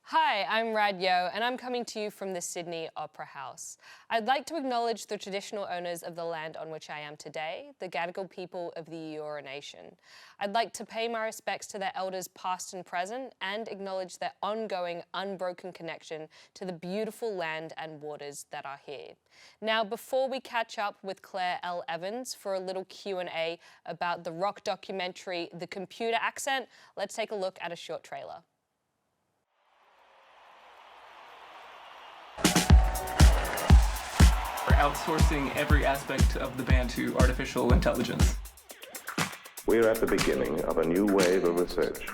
Hi, I'm Rad Yeo, and I'm coming to you from the Sydney Opera House. I'd like to acknowledge the traditional owners of the land on which I am today, the Gadigal people of the Eora Nation. I'd like to pay my respects to their elders past and present and acknowledge their ongoing, unbroken connection to the beautiful land and waters that are here. Now, before we catch up with Claire L. Evans for a little Q&A about the rock documentary The Computer Accent, let's take a look at a short trailer. We're outsourcing every aspect of the band to artificial intelligence. We're at the beginning of a new wave of research.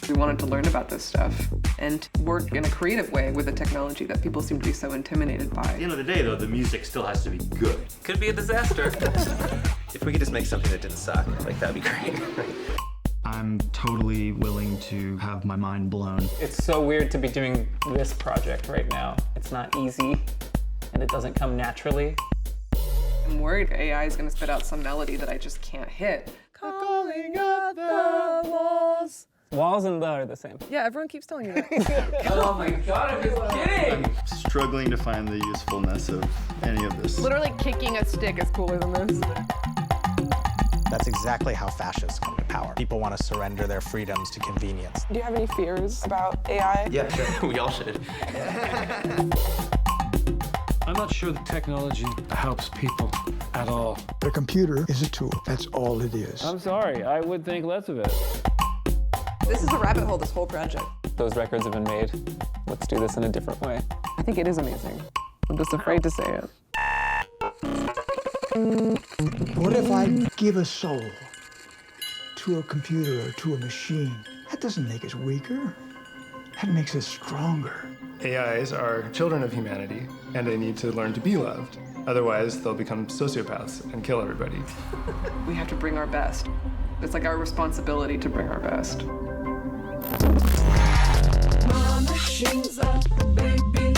We wanted to learn about this stuff and work in a creative way with a technology that people seem to be so intimidated by. At the end of the day, though, the music still has to be good. Could be a disaster. If we could just make something that didn't suck, that'd be great. I'm totally willing to have my mind blown. It's so weird to be doing this project right now. It's not easy, and it doesn't come naturally. I'm worried AI is going to spit out some melody that I just can't hit. Calling up the walls. Walls and the are the same. Yeah, everyone keeps telling you that. Oh my god, I'm just kidding! I'm struggling to find the usefulness of any of this. Literally kicking a stick is cooler than this. That's exactly how fascists come to power. People want to surrender their freedoms to convenience. Do you have any fears about AI? Yeah, sure. We all should. I'm not sure the technology helps people at all. The computer is a tool. That's all it is. I'm sorry, I would think less of it. This is a rabbit hole, this whole project. Those records have been made. Let's do this in a different way. I think it is amazing. I'm just afraid to say it. What if I give a soul to a computer or to a machine? That doesn't make us weaker. That makes us stronger. AIs are children of humanity, and they need to learn to be loved. Otherwise, they'll become sociopaths and kill everybody. We have to bring our best. It's like our responsibility to bring our best. My machine's up, baby.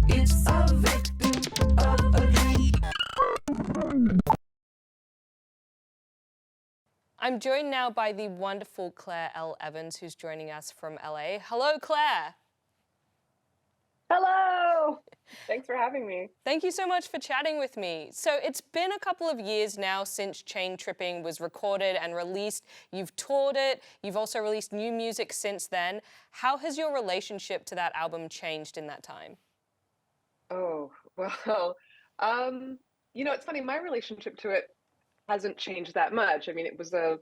It's a victim of a dream. I'm joined now by the wonderful Claire L. Evans, who's joining us from LA. Hello, Claire. Hello! Thanks for having me. Thank you so much for chatting with me. So it's been a couple of years now since Chain Tripping was recorded and released. You've toured it. You've also released new music since then. How has your relationship to that album changed in that time? Oh, well, you know, it's funny, my relationship to it hasn't changed that much. I mean, it was a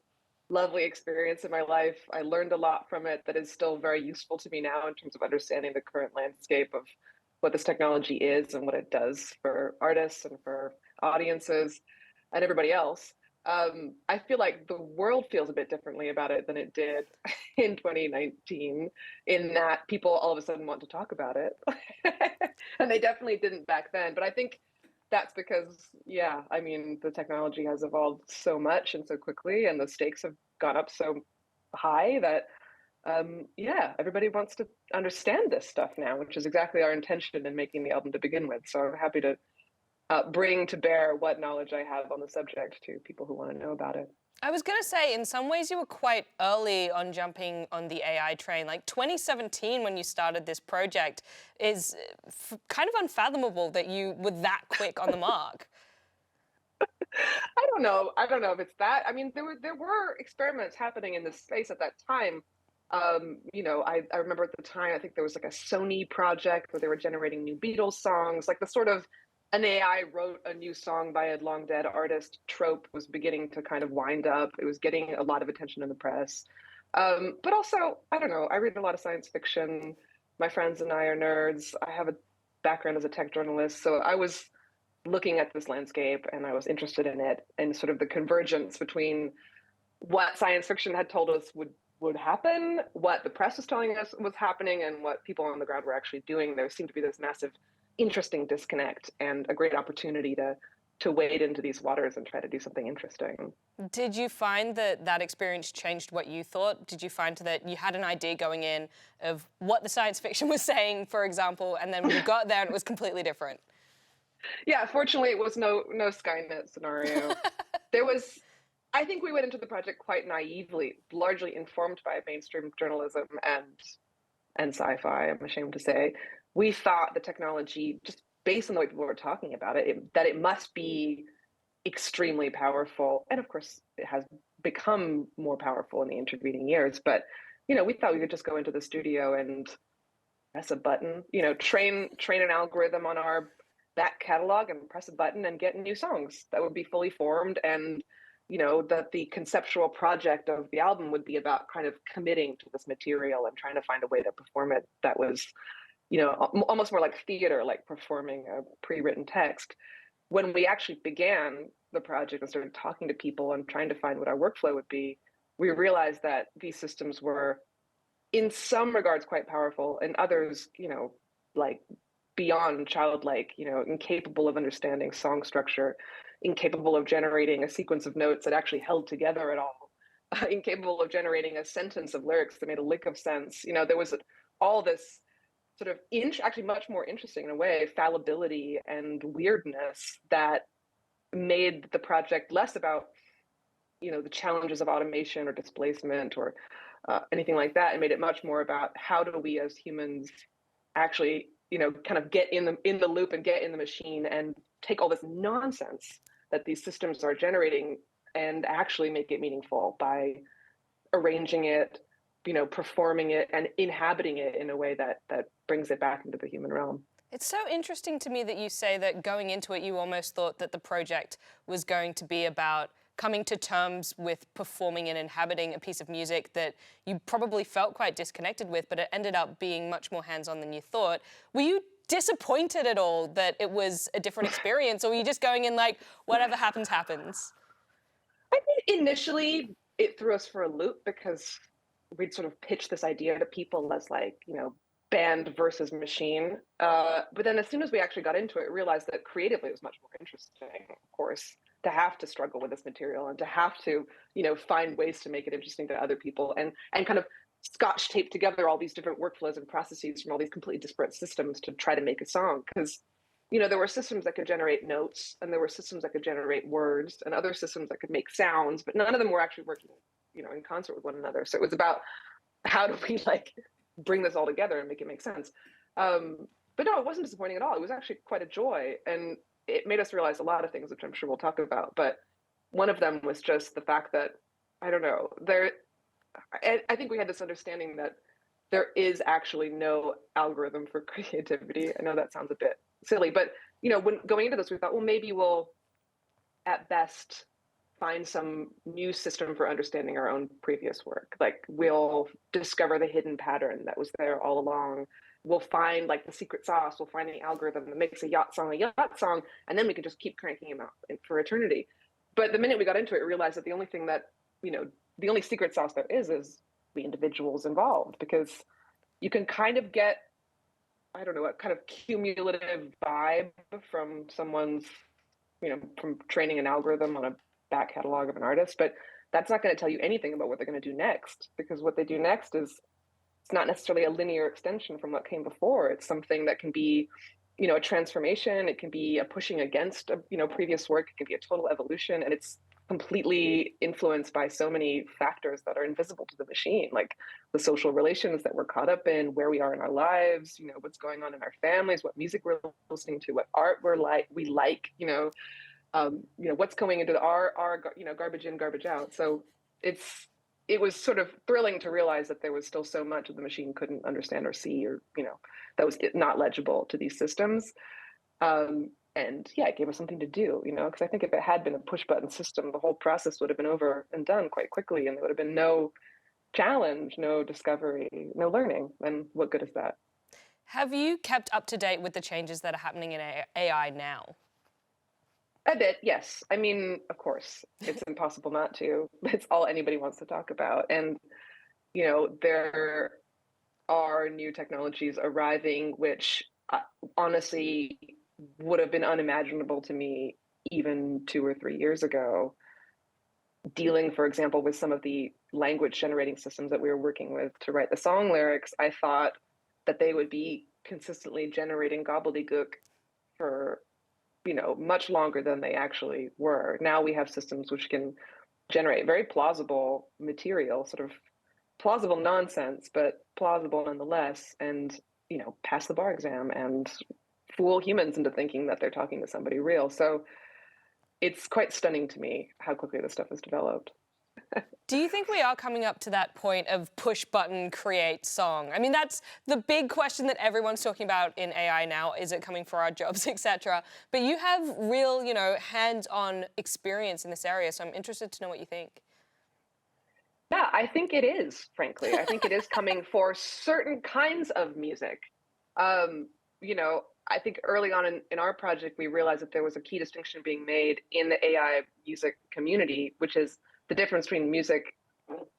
lovely experience in my life. I learned a lot from it that is still very useful to me now in terms of understanding the current landscape of what this technology is and what it does for artists and for audiences and everybody else. I feel like the world feels a bit differently about it than it did in 2019, in that people all of a sudden want to talk about it. And they definitely didn't back then. But I think that's because, yeah, I mean, the technology has evolved so much and so quickly, and the stakes have gone up so high that, yeah, everybody wants to understand this stuff now, which is exactly our intention in making the album to begin with. So I'm happy to bring to bear what knowledge I have on the subject to people who want to know about it. I was going to say, in some ways, you were quite early on jumping on the AI train. Like 2017, when you started this project, is kind of unfathomable that you were that quick on the mark. I don't know if it's that. I mean, there were experiments happening in this space at that time. You know, I remember at the time, I think there was like a Sony project where they were generating new Beatles songs, like the sort of an AI wrote a new song by a long dead artist trope was beginning to kind of wind up. It was getting a lot of attention in the press. But also, I don't know, I read a lot of science fiction. My friends and I are nerds. I have a background as a tech journalist. So I was looking at this landscape and I was interested in it and sort of the convergence between what science fiction had told us would happen, what the press was telling us was happening, and what people on the ground were actually doing. There seemed to be this massive interesting disconnect and a great opportunity to wade into these waters and try to do something interesting. Did you find that that experience changed what you thought? Did you find that you had an idea going in of what the science fiction was saying, for example, and then you got there and it was completely different? Yeah, fortunately, it was no Skynet scenario. I think we went into the project quite naively, largely informed by mainstream journalism and and sci-fi, I'm ashamed to say, we thought the technology, just based on the way people were talking about it, that it must be extremely powerful. And of course, it has become more powerful in the intervening years. But, we thought we could just go into the studio and press a button, train an algorithm on our back catalog and press a button and get new songs that would be fully formed. And, that the conceptual project of the album would be about kind of committing to this material and trying to find a way to perform it that was, almost more like theater, like performing a pre-written text. When we actually began the project and started talking to people and trying to find what our workflow would be, we realized that these systems were in some regards quite powerful, and others, like beyond childlike, incapable of understanding song structure, incapable of generating a sequence of notes that actually held together at all, incapable of generating a sentence of lyrics that made a lick of sense. There was all this sort of actually much more interesting in a way, fallibility and weirdness that made the project less about, the challenges of automation or displacement or anything like that, and made it much more about how do we as humans actually, kind of get in the loop and get in the machine and take all this nonsense that these systems are generating and actually make it meaningful by arranging it, performing it and inhabiting it in a way that brings it back into the human realm. It's so interesting to me that you say that going into it, you almost thought that the project was going to be about coming to terms with performing and inhabiting a piece of music that you probably felt quite disconnected with, but it ended up being much more hands-on than you thought. Were you disappointed at all that it was a different experience, or were you just going in like, whatever happens, happens? I think initially it threw us for a loop because we'd sort of pitched this idea to people as like, band versus machine. But then as soon as we actually got into it, realized that creatively it was much more interesting, of course, to have to struggle with this material and to have to, find ways to make it interesting to other people and kind of scotch tape together all these different workflows and processes from all these completely disparate systems to try to make a song. Because, there were systems that could generate notes and there were systems that could generate words and other systems that could make sounds, but none of them were actually working, in concert with one another. So it was about how do we like bring this all together and make it make sense. But no, it wasn't disappointing at all. It was actually quite a joy. And it made us realize a lot of things, which I'm sure we'll talk about. But one of them was just the fact that, I don't know, I think we had this understanding that there is actually no algorithm for creativity. I know that sounds a bit silly, but, when going into this, we thought, well, maybe we'll at best find some new system for understanding our own previous work. Like we'll discover the hidden pattern that was there all along. We'll find like the secret sauce. We'll find the algorithm that makes a yacht song, and then we can just keep cranking them out for eternity. But the minute we got into it, we realized that the only thing that, the only secret sauce there is the individuals involved, because you can kind of get, I don't know, a kind of cumulative vibe from someone's, from training an algorithm on a back catalog of an artist, but that's not going to tell you anything about what they're going to do next, because what they do next is, it's not necessarily a linear extension from what came before. It's something that can be, a transformation. It can be a pushing against, previous work. It can be a total evolution, and it's completely influenced by so many factors that are invisible to the machine, like the social relations that we're caught up in, where we are in our lives, what's going on in our families, what music we're listening to, what art we like, what's going into our garbage in, garbage out. So it was sort of thrilling to realize that there was still so much that the machine couldn't understand or see, or, that was not legible to these systems. And yeah, it gave us something to do, because I think if it had been a push button system, the whole process would have been over and done quite quickly, and there would have been no challenge, no discovery, no learning. And what good is that? Have you kept up to date with the changes that are happening in AI now? A bit, yes. I mean, of course, it's impossible not to. It's all anybody wants to talk about. And, there are new technologies arriving, which honestly would have been unimaginable to me even 2 or 3 years ago. Dealing, for example, with some of the language generating systems that we were working with to write the song lyrics, I thought that they would be consistently generating gobbledygook for much longer than they actually were. Now we have systems which can generate very plausible material, sort of plausible nonsense, but plausible nonetheless, and pass the bar exam and fool humans into thinking that they're talking to somebody real. So it's quite stunning to me how quickly this stuff has developed. Do you think we are coming up to that point of push button create song? I mean, that's the big question that everyone's talking about in AI now. Is it coming for our jobs, etc.? But you have real, hands-on experience in this area, so I'm interested to know what you think. Yeah, I think it is, frankly. I think it is coming for certain kinds of music. I think early on in our project, we realized that there was a key distinction being made in the AI music community, which is the difference between music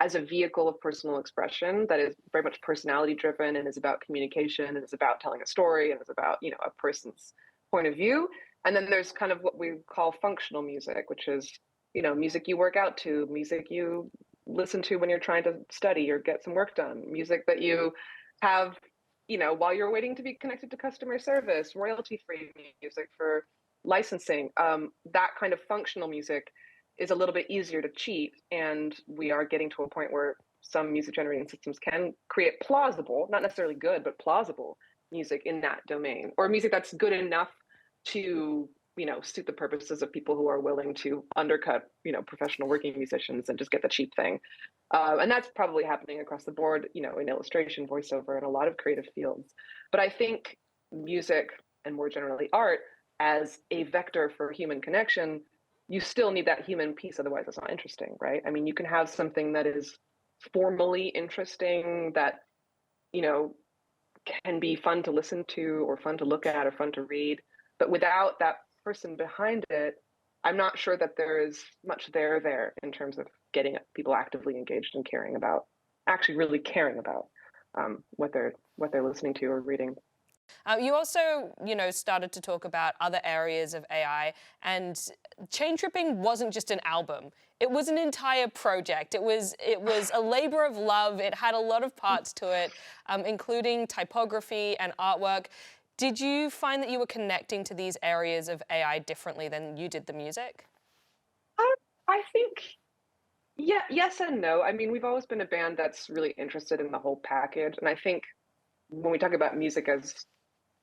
as a vehicle of personal expression that is very much personality driven and is about communication and is about telling a story and is about, a person's point of view. And then there's kind of what we call functional music, which is, music you work out to, music you listen to when you're trying to study or get some work done, music that you have, while you're waiting to be connected to customer service, royalty-free music for licensing. That kind of functional music is a little bit easier to cheat, and we are getting to a point where some music generating systems can create plausible, not necessarily good, but plausible music in that domain, or music that's good enough to suit the purposes of people who are willing to undercut professional working musicians and just get the cheap thing. And that's probably happening across the board, in illustration, voiceover, and a lot of creative fields. But I think music, and more generally art, as a vector for human connection, you still need that human piece, otherwise it's not interesting, right? I mean, you can have something that is formally interesting, that can be fun to listen to or fun to look at or fun to read, but without that person behind it, I'm not sure that there is much there in terms of getting people actively engaged and caring about, actually really caring about what they're listening to or reading. You also, started to talk about other areas of AI, and Chain Tripping wasn't just an album. It was an entire project. It was a labor of love. It had a lot of parts to it, including typography and artwork. Did you find that you were connecting to these areas of AI differently than you did the music? I think, yeah, yes and no. I mean, we've always been a band that's really interested in the whole package. And I think when we talk about music as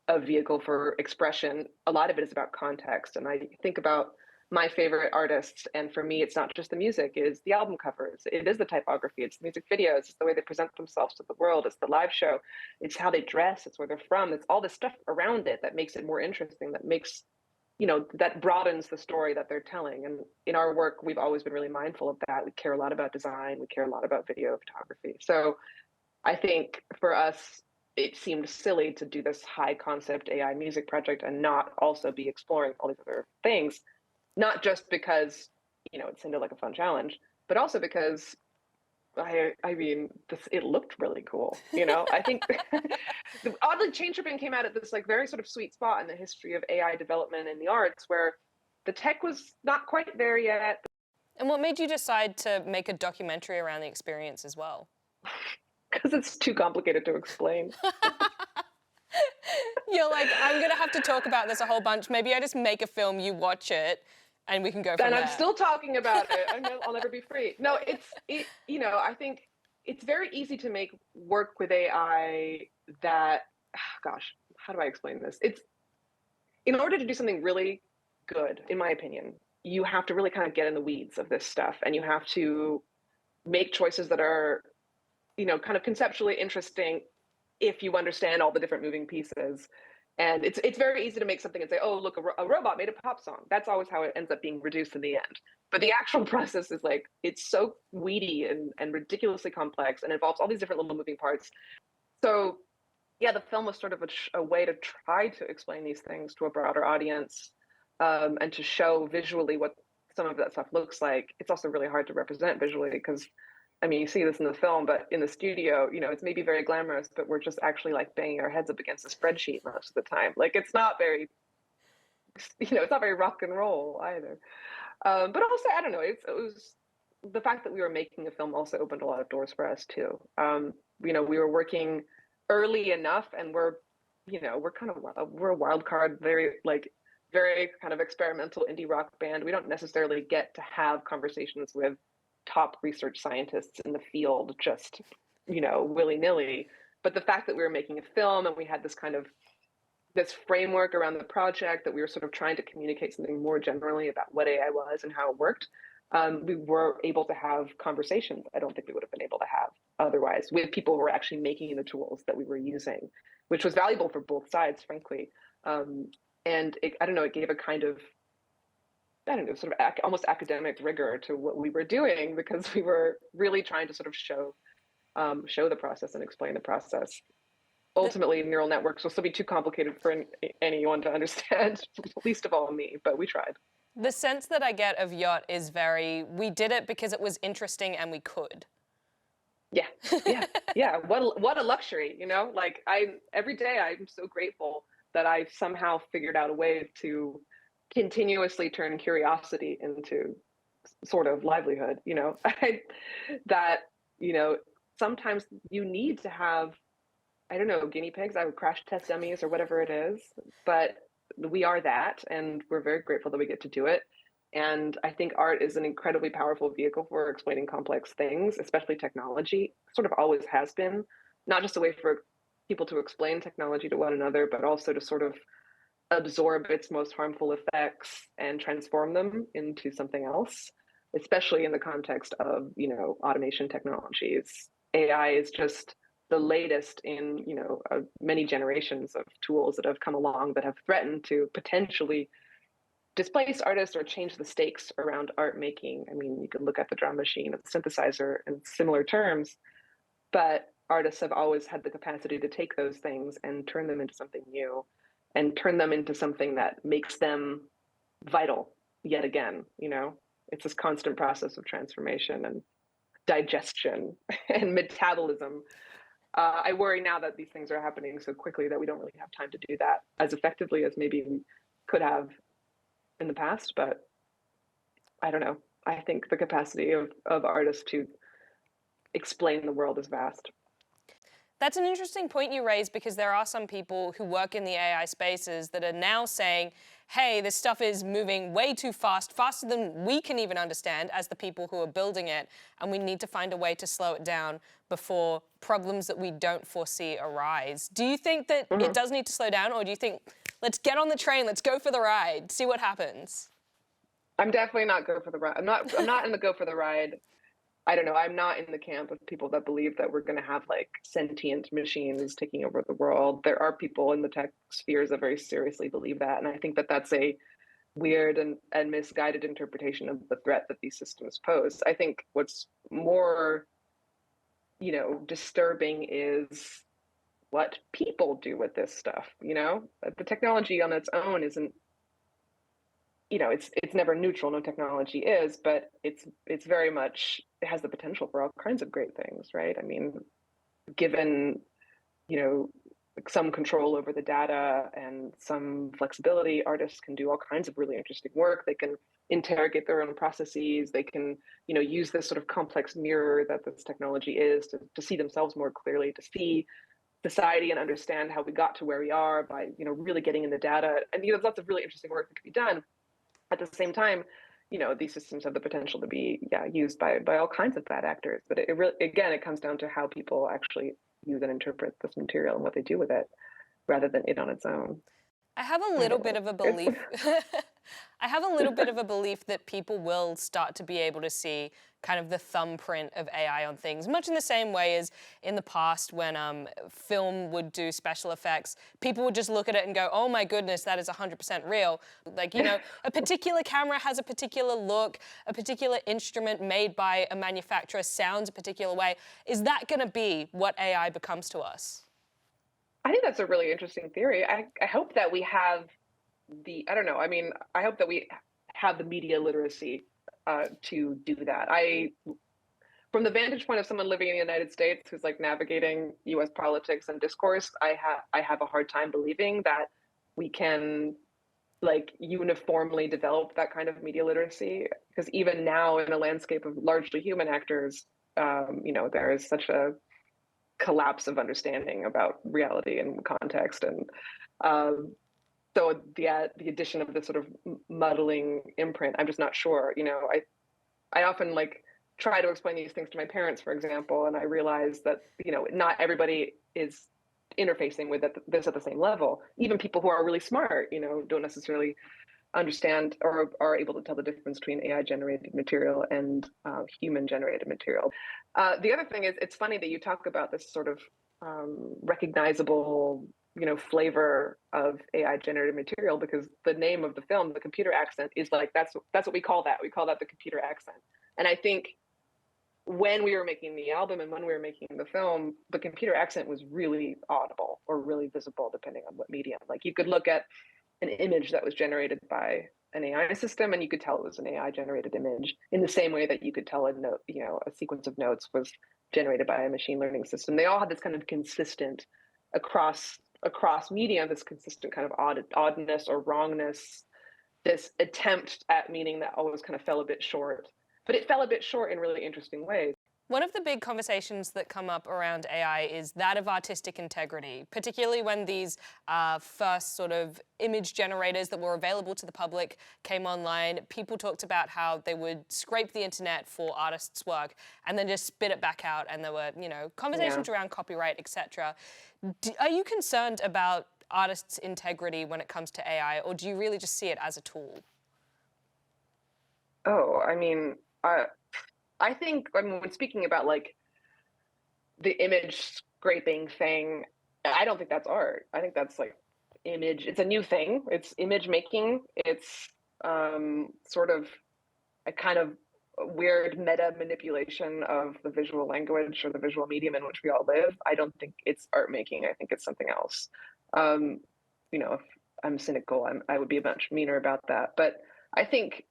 a vehicle for expression, a lot of it is about context. And I think about my favorite artists, and for me, it's not just the music, it is the album covers, it is the typography, it's the music videos, it's the way they present themselves to the world, it's the live show, it's how they dress, it's where they're from, it's all the stuff around it that makes it more interesting, that makes, that broadens the story that they're telling. And in our work, we've always been really mindful of that. We care a lot about design, we care a lot about video photography. So I think for us, it seemed silly to do this high concept AI music project and not also be exploring all these other things, not just because, it seemed like a fun challenge, but also because I mean, it looked really cool. I think oddly, Chain Tripping came out at this like very sort of sweet spot in the history of AI development in the arts, where the tech was not quite there yet. And what made you decide to make a documentary around the experience as well? Because it's too complicated to explain. You're like, I'm going to have to talk about this a whole bunch. Maybe I just make a film, you watch it, and we can go from there. And I'm still talking about it. I'll never be free. No, I think it's very easy to make work with AI that, gosh, how do I explain this? It's, in order to do something really good, in my opinion, you have to really kind of get in the weeds of this stuff, and you have to make choices that are, kind of conceptually interesting if you understand all the different moving pieces. And it's very easy to make something and say, oh, look, a robot made a pop song. That's always how it ends up being reduced in the end. But the actual process is like, it's so weedy and ridiculously complex and involves all these different little moving parts. So yeah, the film was sort of a way to try to explain these things to a broader audience, and to show visually what some of that stuff looks like. It's also really hard to represent visually because, I mean, you see this in the film, but in the studio, it's maybe very glamorous, but we're just actually like banging our heads up against a spreadsheet most of the time. Like, it's not very, it's not very rock and roll either. But also, I don't know, it was the fact that we were making a film also opened a lot of doors for us too. We were working early enough, and we're a wild card, very kind of experimental indie rock band. We don't necessarily get to have conversations with top research scientists in the field just willy-nilly. But the fact that we were making a film and we had this framework around the project, that we were sort of trying to communicate something more generally about what AI was and how it worked, we were able to have conversations I don't think we would have been able to have otherwise, with people who were actually making the tools that we were using, which was valuable for both sides, frankly. And I don't know, it gave a kind of, I don't know, sort of almost academic rigor to what we were doing, because we were really trying to sort of show the process and explain the process. Ultimately, neural networks will still be too complicated for anyone to understand, least of all me, but we tried. The sense that I get of Yacht is we did it because it was interesting and we could. Yeah. What a luxury, Like every day I'm so grateful that I've somehow figured out a way to continuously turn curiosity into sort of livelihood, sometimes you need to have, I don't know, guinea pigs, I would crash test dummies or whatever it is, but we are that, and we're very grateful that we get to do it. And I think art is an incredibly powerful vehicle for explaining complex things, especially technology. Sort of always has been, not just a way for people to explain technology to one another, but also to sort of absorb its most harmful effects and transform them into something else, especially in the context of, automation technologies. AI is just the latest in, many generations of tools that have come along that have threatened to potentially displace artists or change the stakes around art making. I mean, you could look at the drum machine and the synthesizer in similar terms, but artists have always had the capacity to take those things and turn them into something new, and turn them into something that makes them vital yet again. It's this constant process of transformation and digestion and metabolism. I worry now that these things are happening so quickly that we don't really have time to do that as effectively as maybe we could have in the past. But I don't know. I think the capacity of artists to explain the world is vast. That's an interesting point you raise, because there are some people who work in the AI spaces that are now saying, hey, this stuff is moving way too fast, faster than we can even understand as the people who are building it, and we need to find a way to slow it down before problems that we don't foresee arise. Do you think that it does need to slow down, or do you think, let's get on the train, let's go for the ride, see what happens? I'm definitely not go for the ride. I'm not in the go for the ride. I don't know. I'm not in the camp of people that believe that we're going to have like sentient machines taking over the world. There are people in the tech spheres that very seriously believe that. And I think that that's a weird and misguided interpretation of the threat that these systems pose. I think what's more, disturbing is what people do with this stuff. The technology on its own isn't, it's never neutral. No technology is, but it's very much, it has the potential for all kinds of great things, right? I mean, given, some control over the data and some flexibility, artists can do all kinds of really interesting work. They can interrogate their own processes. They can, use this sort of complex mirror that this technology is to see themselves more clearly, to see society and understand how we got to where we are by, really getting in the data. And, there's lots of really interesting work that can be done. At the same time, these systems have the potential to be used by all kinds of bad actors. But it really, again, it comes down to how people actually use and interpret this material and what they do with it, rather than it on its own. I have a little bit of a belief. I have a little bit of a belief that people will start to be able to see kind of the thumbprint of AI on things, much in the same way as in the past when film would do special effects. People would just look at it and go, oh my goodness, that is 100% real. Like, a particular camera has a particular look, a particular instrument made by a manufacturer sounds a particular way. Is that going to be what AI becomes to us? I think that's a really interesting theory. I hope that we have I hope that we have the media literacy to do that. From the vantage point of someone living in the United States who's like navigating US politics and discourse, I have a hard time believing that we can like uniformly develop that kind of media literacy, because even now in a landscape of largely human actors, there is such a collapse of understanding about reality and context. And so the addition of this sort of muddling imprint, I'm just not sure. I often like try to explain these things to my parents, for example, and I realized that, not everybody is interfacing with this at the same level. Even people who are really smart, don't necessarily understand or are able to tell the difference between AI generated material and human generated material. The other thing is, it's funny that you talk about this sort of recognizable, flavor of AI generated material, because the name of the film, The Computer Accent, is like, that's what we call that. We call that the computer accent. And I think when we were making the album and when we were making the film, the computer accent was really audible or really visible, depending on what medium. Like, you could look at an image that was generated by an AI system, and you could tell it was an AI generated image, in the same way that you could tell a note, a sequence of notes was generated by a machine learning system. They all had this kind of consistent across media, this consistent kind of oddness or wrongness, this attempt at meaning that always kind of fell a bit short. But it fell a bit short in really interesting ways. One of the big conversations that come up around AI is that of artistic integrity, particularly when these first sort of image generators that were available to the public came online. People talked about how they would scrape the internet for artists' work and then just spit it back out, and there were, conversations around copyright, etc. Are you concerned about artists' integrity when it comes to AI, or do you really just see it as a tool? Oh, I mean, I think, when speaking about like the image scraping thing, I don't think that's art. I think that's like image. It's a new thing. It's image making. It's sort of a kind of weird meta manipulation of the visual language or the visual medium in which we all live. I don't think it's art making. I think it's something else. If I'm cynical, I would be much meaner about that. But I think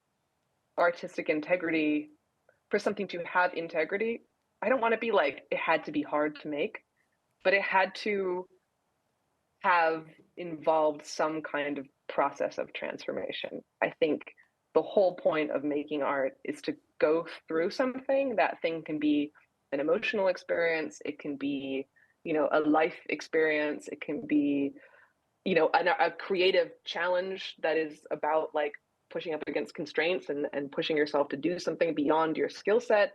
artistic integrity, for something to have integrity, I don't want to be like, it had to be hard to make, but it had to have involved some kind of process of transformation. I think the whole point of making art is to go through something. That thing can be an emotional experience. It can be, a life experience. It can be, a creative challenge that is about like pushing up against constraints and pushing yourself to do something beyond your skill set.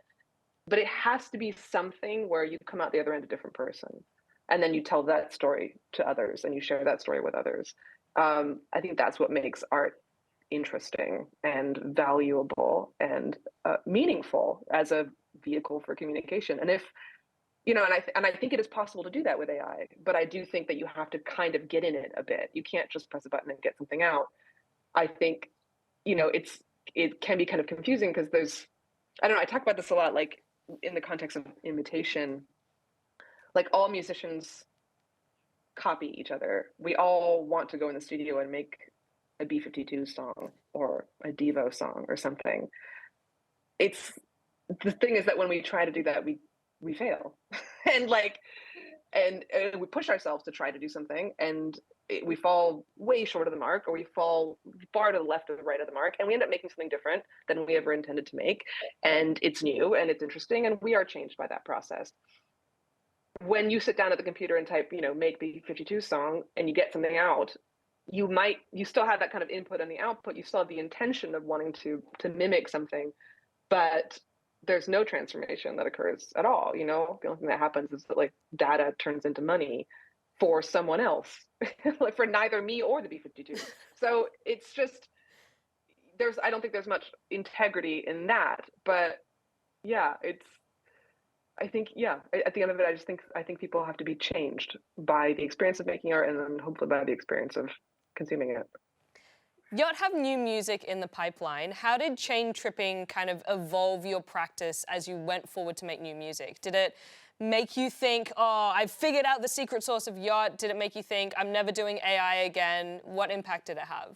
But it has to be something where you come out the other end a different person, and then you tell that story to others and you share that story with others. I think that's what makes art interesting and valuable and meaningful as a vehicle for communication. And if and I think it is possible to do that with AI, but I do think that you have to kind of get in it a bit. You can't just press a button and get something out. I think it can be kind of confusing because I don't know, I talk about this a lot, like in the context of imitation. Like, all musicians copy each other. We all want to go in the studio and make a B-52 song or a Devo song or something. The thing is that when we try to do that, we fail. and we push ourselves to try to do something, and we fall way short of the mark, or we fall far to the left or the right of the mark, and we end up making something different than we ever intended to make. And it's new and it's interesting, and we are changed by that process. When you sit down at the computer and type, make the 52 song, and you get something out, you still have that kind of input and the output. You still have the intention of wanting to mimic something, but there's no transformation that occurs at all. The only thing that happens is that like data turns into money for someone else, like for neither me or the B-52. So it's just, I don't think there's much integrity in that, but yeah, I think, at the end of it, I think people have to be changed by the experience of making art, and then hopefully by the experience of consuming it. YACHT have new music in the pipeline. How did chain tripping kind of evolve your practice as you went forward to make new music? Did it make you think, oh, I've figured out the secret sauce of YACHT? Did it make you think, I'm never doing AI again? What impact did it have?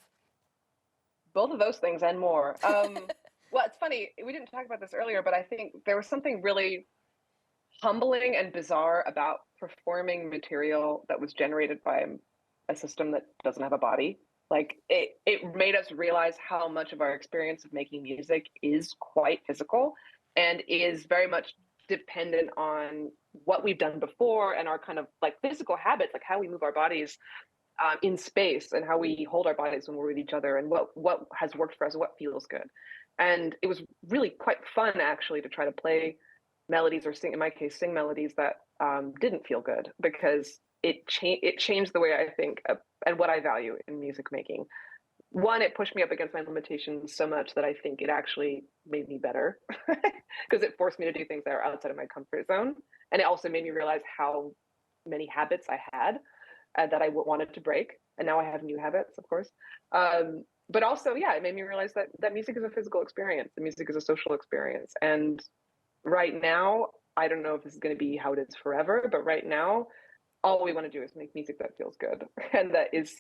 Both of those things and more. Well, it's funny, we didn't talk about this earlier, but I think there was something really humbling and bizarre about performing material that was generated by a system that doesn't have a body. Like, it made us realize how much of our experience of making music is quite physical and is very much dependent on what we've done before and our kind of like physical habits, like how we move our bodies in space and how we hold our bodies when we're with each other, and what has worked for us and what feels good. And it was really quite fun, actually, to try to play melodies or sing, in my case, sing melodies that didn't feel good, because it changed the way I think and what I value in music making. One, it pushed me up against my limitations so much that I think it actually made me better because it forced me to do things that are outside of my comfort zone. And it also made me realize how many habits I had that I wanted to break. And now I have new habits, of course. But also, yeah, it made me realize that music is a physical experience. The music is a social experience. And right now, I don't know if this is going to be how it is forever, but right now, all we want to do is make music that feels good and that is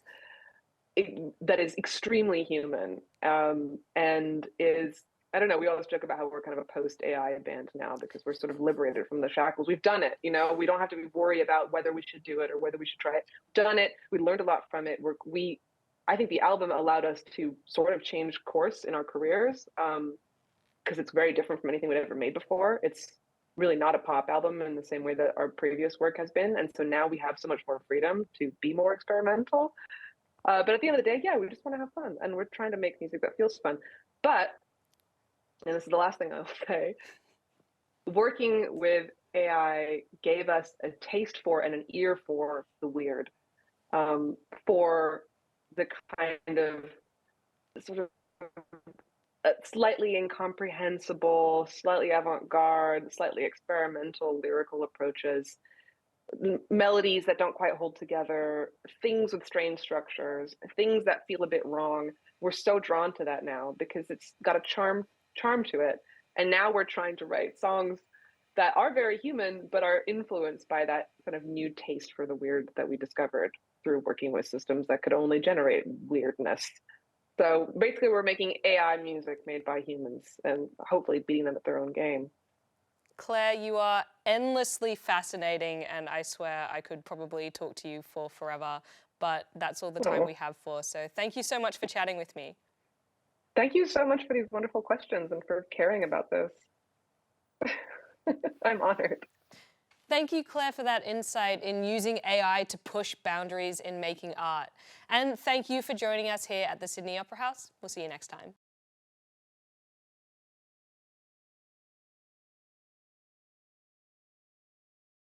extremely human, and is, I don't know, we always joke about how we're kind of a post-AI band now because we're sort of liberated from the shackles. We've done it, you know, we don't have to worry about whether we should do it or whether we should try it. We've done it, we learned a lot from it. I think the album allowed us to sort of change course in our careers, because it's very different from anything we'd ever made before. It's really not a pop album in the same way that our previous work has been. And so now we have so much more freedom to be more experimental. But at the end of the day, yeah, we just want to have fun, and we're trying to make music that feels fun. But, and this is the last thing I'll say, working with AI gave us a taste for and an ear for the weird, for the kind of sort of slightly incomprehensible, slightly avant-garde, slightly experimental lyrical approaches, melodies that don't quite hold together, things with strange structures, things that feel a bit wrong. We're so drawn to that now because it's got a charm to it. And now we're trying to write songs that are very human, but are influenced by that kind of new taste for the weird that we discovered through working with systems that could only generate weirdness. So basically, we're making AI music made by humans and hopefully beating them at their own game. Claire, you are endlessly fascinating, and I swear I could probably talk to you for forever, but that's all the time we have for. So thank you so much for chatting with me. Thank you so much for these wonderful questions and for caring about this. I'm honored. Thank you, Claire, for that insight in using AI to push boundaries in making art. And thank you for joining us here at the Sydney Opera House. We'll see you next time.